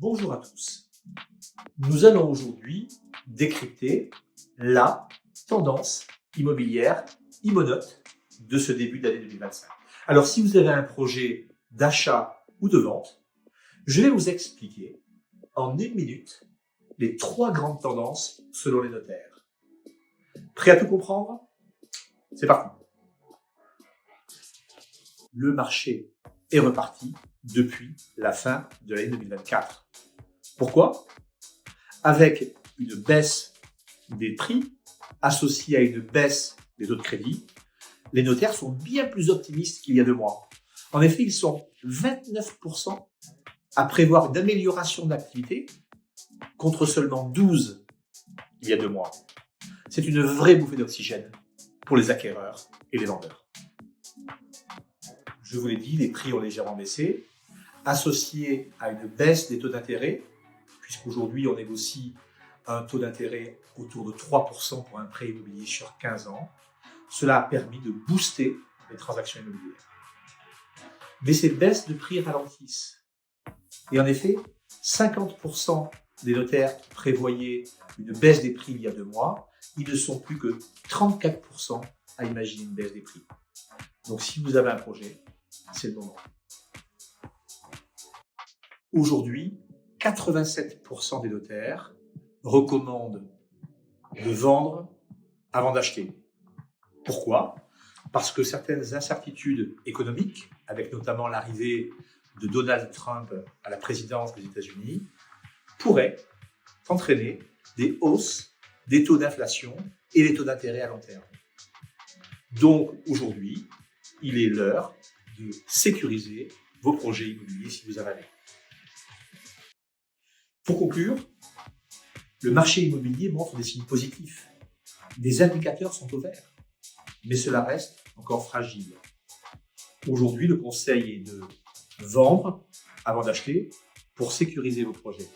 Bonjour à tous. Nous allons aujourd'hui décrypter la tendance immobilière IMONOTE de ce début d'année 2025. Alors, si vous avez un projet d'achat ou de vente, je vais vous expliquer en 1 minute les 3 grandes tendances selon les notaires. Prêt à tout comprendre? C'est parti. Le marché est reparti depuis la fin de l'année 2024. Pourquoi? Avec une baisse des prix associée à une baisse des taux de crédit, les notaires sont bien plus optimistes qu'il y a 2 mois. En effet, ils sont 29% à prévoir une amélioration d'activité contre seulement 12% il y a 2 mois. C'est une vraie bouffée d'oxygène pour les acquéreurs et les vendeurs. Je vous l'ai dit, les prix ont légèrement baissé, associé à une baisse des taux d'intérêt, puisqu'aujourd'hui on négocie un taux d'intérêt autour de 3% pour un prêt immobilier sur 15 ans. Cela a permis de booster les transactions immobilières. Mais ces baisses de prix ralentissent. Et en effet, 50% des notaires qui prévoyaient une baisse des prix il y a 2 mois, ils ne sont plus que 34% à imaginer une baisse des prix. Donc si vous avez un projet, c'est le moment. Aujourd'hui, 87% des notaires recommandent de vendre avant d'acheter. Pourquoi? Parce que certaines incertitudes économiques, avec notamment l'arrivée de Donald Trump à la présidence des États-Unis, pourraient entraîner des hausses des taux d'inflation et des taux d'intérêt à long terme. Donc aujourd'hui, il est l'heure de sécuriser vos projets immobiliers si vous en avez. Pour conclure, le marché immobilier montre des signes positifs. Des indicateurs sont au vert, mais cela reste encore fragile. Aujourd'hui, le conseil est de vendre avant d'acheter pour sécuriser vos projets.